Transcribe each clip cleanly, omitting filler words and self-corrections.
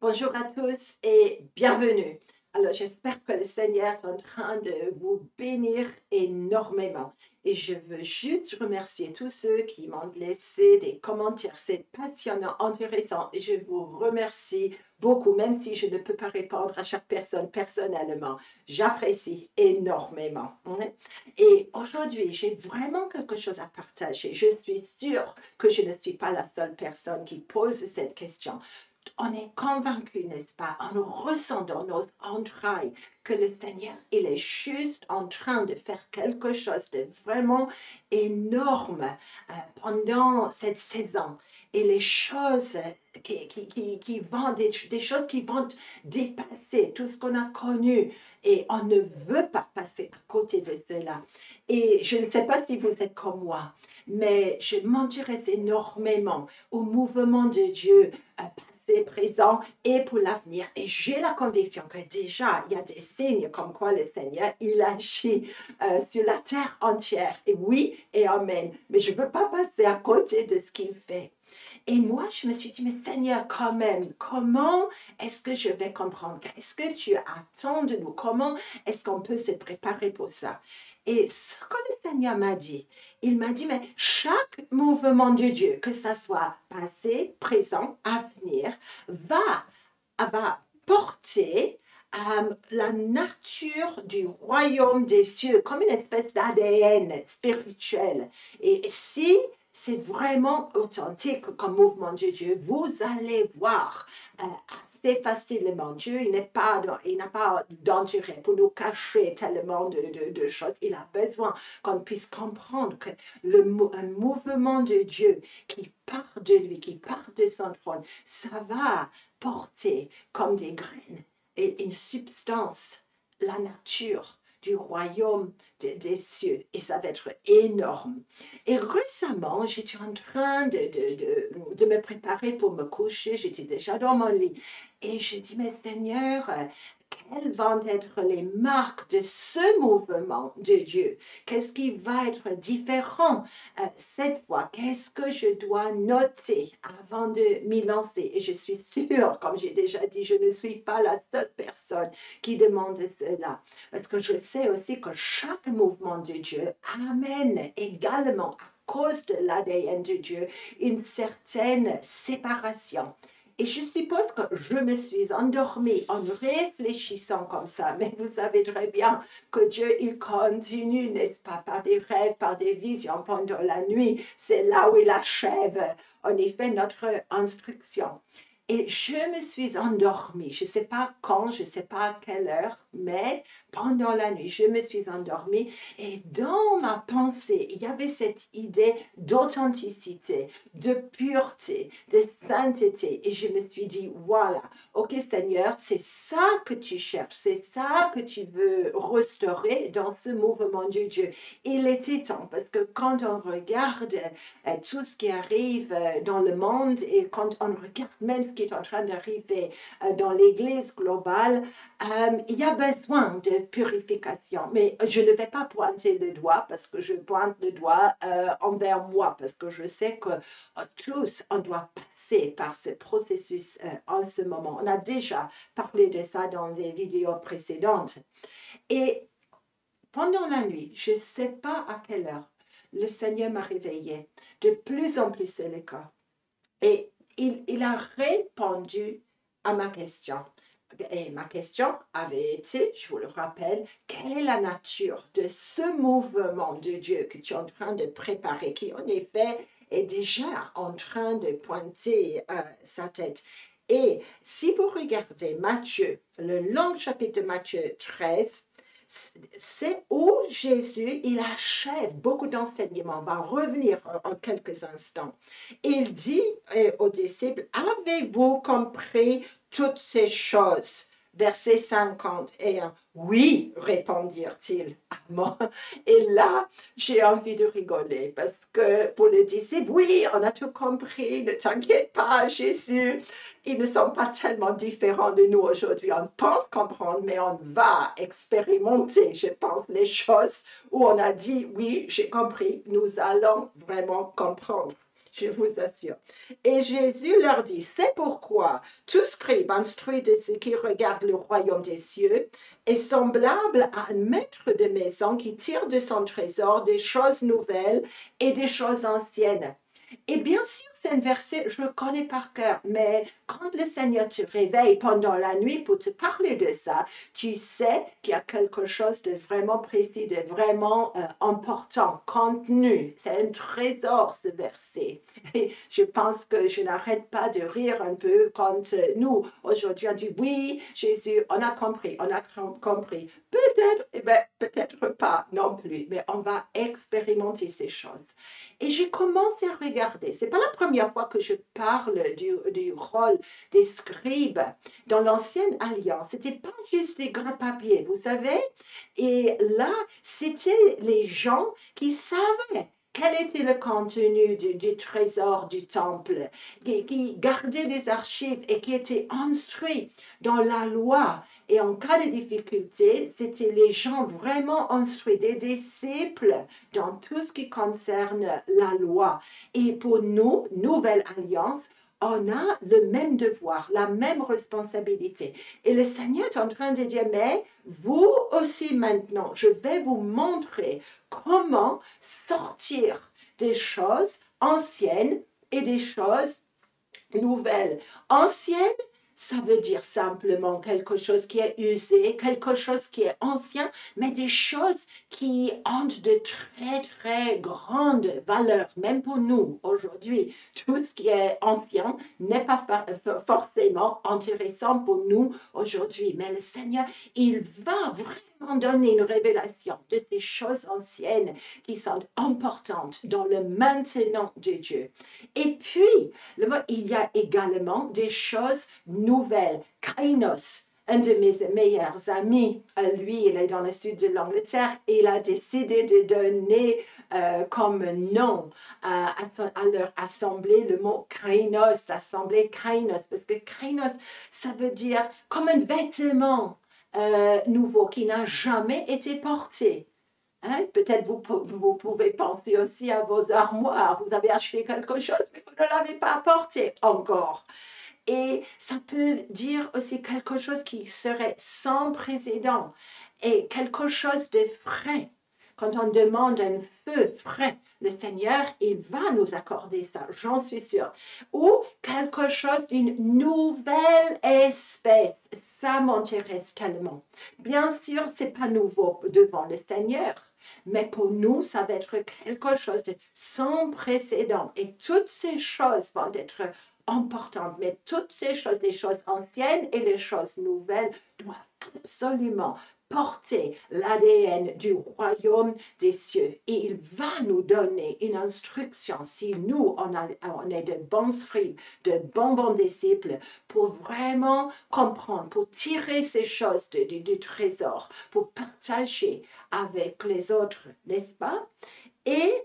Bonjour à tous et bienvenue. Alors, j'espère que le Seigneur est en train de vous bénir énormément. Et je veux juste remercier tous ceux qui m'ont laissé des commentaires. C'est passionnant, intéressant. Et je vous remercie beaucoup, même si je ne peux pas répondre à chaque personne personnellement. J'apprécie énormément. Et aujourd'hui, j'ai vraiment quelque chose à partager. Je suis sûre que je ne suis pas la seule personne qui pose cette question. On est convaincu, n'est-ce pas? On ressent dans nos entrailles que le Seigneur, il est juste en train de faire quelque chose de vraiment énorme pendant cette saison. Et les choses qui vont, des choses qui vont dépasser tout ce qu'on a connu. Et on ne veut pas passer à côté de cela. Et je ne sais pas si vous êtes comme moi, mais je m'intéresse énormément au mouvement de Dieu présent et pour l'avenir. Et j'ai la conviction que déjà, il y a des signes comme quoi le Seigneur, il agit sur la terre entière. Et oui et amen. Mais je ne veux pas passer à côté de ce qu'il fait. Et moi, je me suis dit, mais Seigneur, quand même, comment est-ce que je vais comprendre? Qu'est-ce que tu attends de nous? Comment est-ce qu'on peut se préparer pour ça? Et ce que le Seigneur m'a dit, il m'a dit, mais chaque mouvement de Dieu, que ce soit passé, présent, avenir, va porter la nature du royaume des cieux, comme une espèce d'ADN spirituel. Et si c'est vraiment authentique comme mouvement de Dieu, vous allez voir assez facilement. Dieu, il n'a pas d'intérêt pour nous cacher tellement de choses. Il a besoin qu'on puisse comprendre que un mouvement de Dieu qui part de lui, qui part de son trône, ça va porter comme des graines et une substance, la nature du royaume des cieux. Et ça va être énorme. Et récemment, j'étais en train de me préparer pour me coucher. J'étais déjà dans mon lit. Et je dis, mais Seigneur, quelles vont être les marques de ce mouvement de Dieu? Qu'est-ce qui va être différent cette fois? Qu'est-ce que je dois noter avant de m'y lancer? Et je suis sûre, comme j'ai déjà dit, je ne suis pas la seule personne qui demande cela. Parce que je sais aussi que chaque mouvement de Dieu amène également, à cause de l'ADN de Dieu, une certaine séparation. Et je suppose que je me suis endormie en réfléchissant comme ça. Mais vous savez très bien que Dieu, il continue, n'est-ce pas, par des rêves, par des visions pendant la nuit. C'est là où il achève, en effet, notre instruction. Et je me suis endormie. Je ne sais pas quand, je ne sais pas à quelle heure, mais pendant la nuit, je me suis endormie. Et dans ma pensée, il y avait cette idée d'authenticité, de pureté, de sainteté. Et je me suis dit, voilà, ok Seigneur, c'est ça que tu cherches, c'est ça que tu veux restaurer dans ce mouvement de Dieu. Il était temps, parce que quand on regarde tout ce qui arrive dans le monde et quand on regarde même ce qui est en train d'arriver dans l'Église globale, il y a besoin de purification. Mais je ne vais pas pointer le doigt parce que je pointe le doigt envers moi parce que je sais que tous, on doit passer par ce processus en ce moment. On a déjà parlé de ça dans les vidéos précédentes. Et pendant la nuit, je ne sais pas à quelle heure, le Seigneur m'a réveillée. De plus en plus, c'est le cas. Et il a répondu à ma question. Et ma question avait été, je vous le rappelle, quelle est la nature de ce mouvement de Dieu que tu es en train de préparer, qui en effet est déjà en train de pointer sa tête. Et si vous regardez Matthieu, le long chapitre de Matthieu 13, c'est où Jésus, il achève beaucoup d'enseignements. On va revenir en quelques instants. Il dit aux disciples, avez-vous compris toutes ces choses? Verset 51. Oui, répondirent-ils. Et là, j'ai envie de rigoler parce que pour les disciples, oui, on a tout compris, ne t'inquiète pas, Jésus. Ils ne sont pas tellement différents de nous aujourd'hui. On pense comprendre, mais on va expérimenter, je pense, les choses où on a dit, oui, j'ai compris, nous allons vraiment comprendre. je vous assure. Et Jésus leur dit, c'est pourquoi tout scribe instruit de ce qui regarde le royaume des cieux est semblable à un maître de maison qui tire de son trésor des choses nouvelles et des choses anciennes. Et bien sûr, c'est un verset, je le connais par cœur, mais quand le Seigneur te réveille pendant la nuit pour te parler de ça, tu sais qu'il y a quelque chose de vraiment précis, de vraiment important, contenu. C'est un trésor, ce verset. Et je pense que je n'arrête pas de rire un peu quand nous, aujourd'hui, on dit oui, Jésus, on a compris, Peut-être, eh bien, peut-être pas non plus, mais on va expérimenter ces choses. Et j'ai commencé à regarder. C'est pas la première fois que je parle du rôle des scribes dans l'ancienne alliance. C'était pas juste des grands papiers, vous savez. Et là, c'était les gens qui savaient quel était le contenu du trésor du temple, qui gardaient les archives et qui étaient instruits dans la loi. Et en cas de difficulté, c'était les gens vraiment instruits, des disciples dans tout ce qui concerne la loi. Et pour nous, Nouvelle Alliance, on a le même devoir, la même responsabilité. Et le Seigneur est en train de dire, mais vous aussi maintenant, je vais vous montrer comment sortir des choses anciennes et des choses nouvelles. Anciennes, ça veut dire simplement quelque chose qui est usé, quelque chose qui est ancien, mais des choses qui ont de très, très grandes valeurs, même pour nous aujourd'hui. Tout ce qui est ancien n'est pas forcément intéressant pour nous aujourd'hui, mais le Seigneur, il va vraiment donner une révélation de ces choses anciennes qui sont importantes dans le maintenant de Dieu. Et puis, il y a également des choses nouvelles. Kainos, un de mes meilleurs amis, lui, il est dans le sud de l'Angleterre, et il a décidé de donner comme nom à leur assemblée le mot kainos, assemblée kainos, parce que kainos, ça veut dire comme un vêtement nouveau qui n'a jamais été porté. Hein? Peut-être vous pouvez penser aussi à vos armoires. Vous avez acheté quelque chose, mais vous ne l'avez pas apporté encore. Et ça peut dire aussi quelque chose qui serait sans précédent et quelque chose de frais. Quand on demande un feu frais, le Seigneur, il va nous accorder ça, j'en suis sûre. Ou quelque chose d'une nouvelle espèce. Ça m'intéresse tellement. Bien sûr, ce n'est pas nouveau devant le Seigneur. Mais pour nous, ça va être quelque chose de sans précédent. Et toutes ces choses vont être importantes. Mais toutes ces choses, les choses anciennes et les choses nouvelles, doivent absolument porter l'ADN du royaume des cieux. Et il va nous donner une instruction, si nous, on est de bons scribes, de bons disciples, pour vraiment comprendre, pour tirer ces choses du trésor, pour partager avec les autres, n'est-ce pas? Et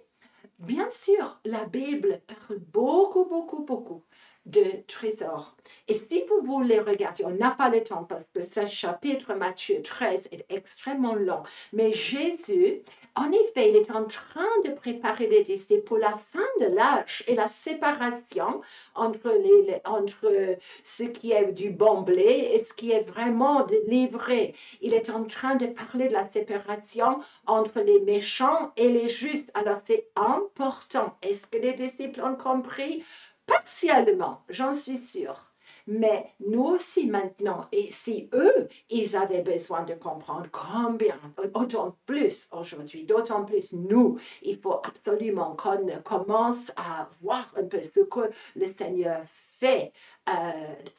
bien sûr, la Bible parle beaucoup de trésors. Et si vous voulez regarder, on n'a pas le temps parce que ce chapitre Matthieu 13 est extrêmement long, mais Jésus, en effet, il est en train de préparer les disciples pour la fin de l'âge et la séparation entre ce qui est du bon blé et ce qui est vraiment livré. Il est en train de parler de la séparation entre les méchants et les justes. Alors, c'est important. Est-ce que les disciples ont compris? Partiellement, j'en suis sûre. Mais nous aussi maintenant, et si eux, ils avaient besoin de comprendre combien, autant plus aujourd'hui, d'autant plus nous, il faut absolument qu'on commence à voir un peu ce que le Seigneur fait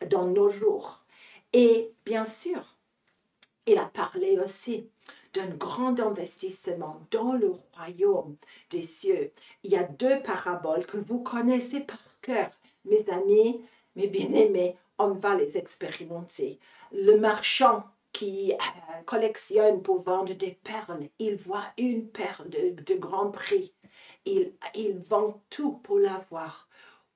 dans nos jours. Et bien sûr, il a parlé aussi d'un grand investissement dans le royaume des cieux. Il y a 2 paraboles que vous connaissez par cœur, mes amis, mes bien-aimés, on va les expérimenter. Le marchand qui collectionne pour vendre des perles, il voit une perle de grand prix. Il vend tout pour l'avoir.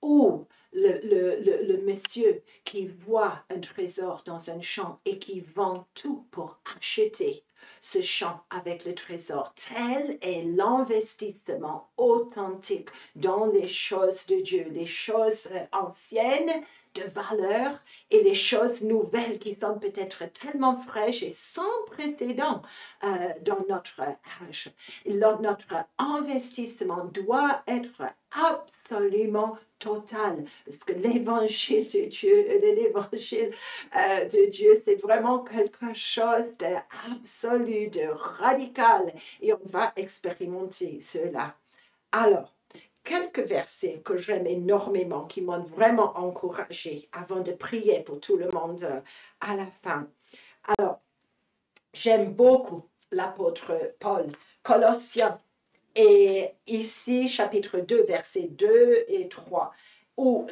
Ou le monsieur qui voit un trésor dans un champ et qui vend tout pour acheter ce champ avec le trésor. Tel est l'investissement authentique dans les choses de Dieu, les choses anciennes de valeur et les choses nouvelles qui sont peut-être tellement fraîches et sans précédent dans notre âge. Notre investissement doit être absolument total, parce que l'évangile de Dieu, c'est vraiment quelque chose d'absolu, de radical, et on va expérimenter cela. Alors, quelques versets que j'aime énormément, qui m'ont vraiment encouragé avant de prier pour tout le monde à la fin. Alors, j'aime beaucoup l'apôtre Paul, Colossiens, et ici, chapitre 2, versets 2 et 3, où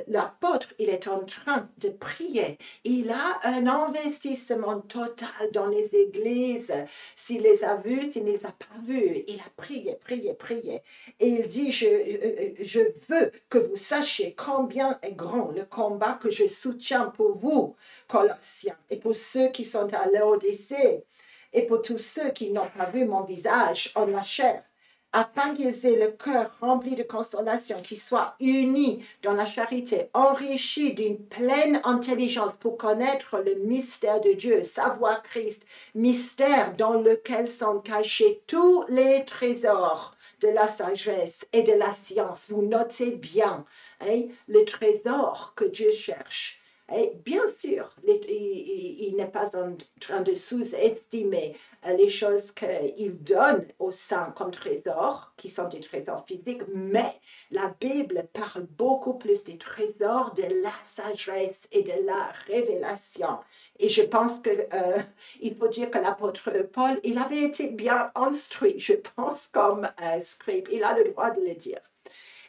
l'apôtre, il est en train de prier. Il a un investissement total dans les églises. S'il les a vues, s'il ne les a pas vues, il a prié, prié, prié. Et il dit, je veux que vous sachiez combien est grand le combat que je soutiens pour vous, Colossiens, et pour ceux qui sont à Laodicée, et pour tous ceux qui n'ont pas vu mon visage en la chair, afin qu'ils aient le cœur rempli de consolation, qu'ils soient unis dans la charité, enrichis d'une pleine intelligence pour connaître le mystère de Dieu, savoir Christ, mystère dans lequel sont cachés tous les trésors de la sagesse et de la science. Vous notez bien, hein, le trésor que Dieu cherche. Et bien sûr, il n'est pas en train de sous-estimer les choses qu'il donne aux saints comme trésors, qui sont des trésors physiques, mais la Bible parle beaucoup plus des trésors de la sagesse et de la révélation. Et je pense qu'il faut dire que l'apôtre Paul, il avait été bien instruit, je pense, comme scribe. Il a le droit de le dire.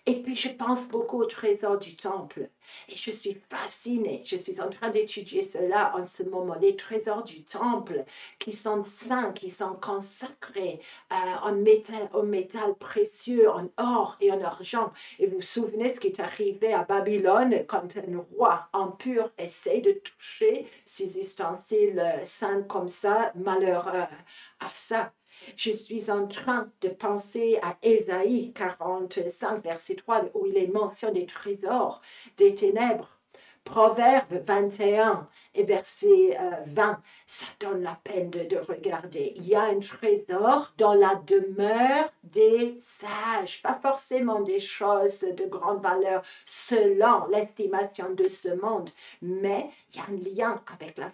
Et puis, je pense beaucoup au trésor du temple. Et je suis fascinée. Je suis en train d'étudier cela en ce moment. Les trésors du temple qui sont saints, qui sont consacrés en métal précieux, en or et en argent. Et vous vous souvenez ce qui est arrivé à Babylone quand un roi impur essaie de toucher ces ustensiles saints comme ça, malheur à ça. Je suis en train de penser à Ésaïe 45, verset 3, où il est mention des trésors des ténèbres. Proverbe 21 et verset 20, ça donne la peine de regarder. Il y a un trésor dans la demeure des sages, pas forcément des choses de grande valeur selon l'estimation de ce monde, mais il y a un lien avec la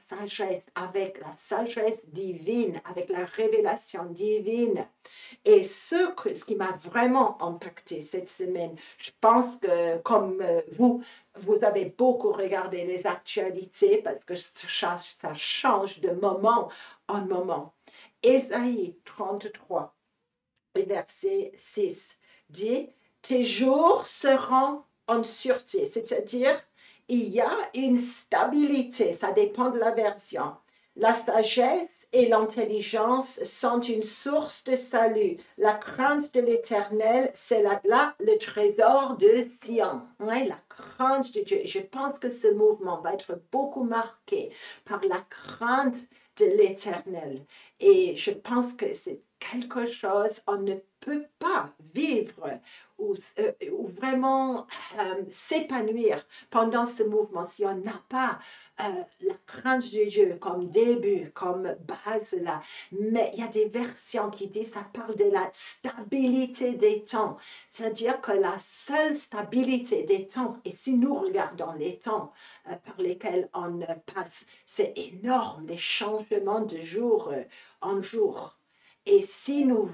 sagesse divine, avec la révélation divine. Et ce qui m'a vraiment impacté cette semaine, je pense que comme vous avez beaucoup regardé les actualités parce que ça change de moment en moment. Ésaïe 33, verset 6 dit « Tes jours seront en sûreté », c'est-à-dire il y a une stabilité, ça dépend de la version. La sagesse et l'intelligence sont une source de salut. La crainte de l'Éternel, c'est là le trésor de Sion. Ouais, la crainte de Dieu. Et je pense que ce mouvement va être beaucoup marqué par la crainte de l'Éternel. Et je pense que c'est quelque chose, on ne peut pas vivre ou vraiment s'épanouir pendant ce mouvement si on n'a pas la crainte de Dieu comme début, comme base là. Mais il y a des versions qui disent, ça parle de la stabilité des temps. C'est-à-dire que la seule stabilité des temps, et si nous regardons les temps par lesquels on passe, c'est énorme, les changements de jour en jour. Et si nous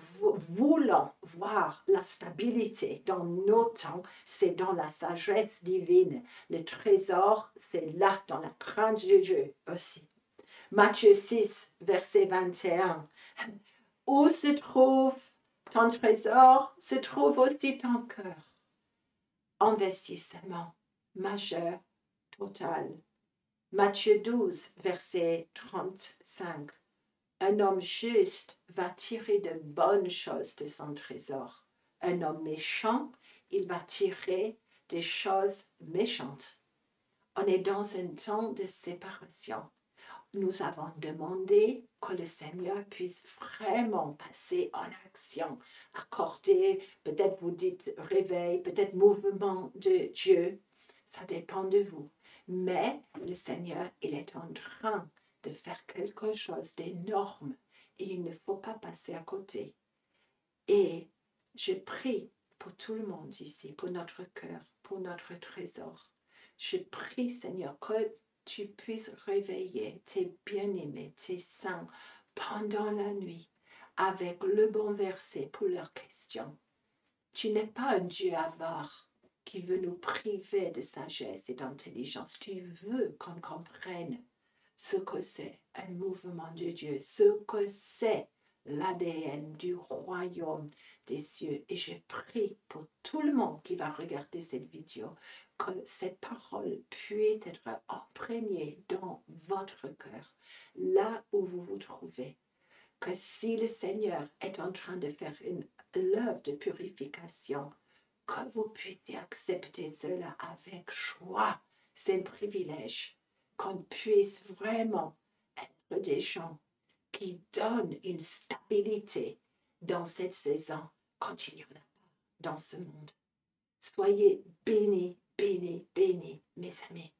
voulons voir la stabilité dans nos temps, c'est dans la sagesse divine. Le trésor, c'est là, dans la crainte de Dieu aussi. Matthieu 6, verset 21. Où se trouve ton trésor, se trouve aussi ton cœur. Investissement majeur, total. Matthieu 12, verset 35. Un homme juste va tirer de bonnes choses de son trésor. Un homme méchant, il va tirer des choses méchantes. On est dans un temps de séparation. Nous avons demandé que le Seigneur puisse vraiment passer en action, accorder, peut-être vous dites réveil, peut-être mouvement de Dieu, ça dépend de vous. Mais le Seigneur, il est en train de faire quelque chose d'énorme et il ne faut pas passer à côté. Et je prie pour tout le monde ici, pour notre cœur, pour notre trésor. Je prie, Seigneur, que tu puisses réveiller tes bien-aimés, tes saints, pendant la nuit, avec le bon verset pour leurs questions. Tu n'es pas un Dieu avare qui veut nous priver de sagesse et d'intelligence. Tu veux qu'on comprenne ce que c'est un mouvement de Dieu, ce que c'est l'ADN du royaume des cieux. Et je prie pour tout le monde qui va regarder cette vidéo, que cette parole puisse être imprégnée dans votre cœur, là où vous vous trouvez. Que si le Seigneur est en train de faire une œuvre de purification, que vous puissiez accepter cela avec joie. C'est un privilège qu'on puisse vraiment être des gens qui donnent une stabilité dans cette saison quand il n'y en a pas dans ce monde. Soyez bénis, bénis, bénis, mes amis.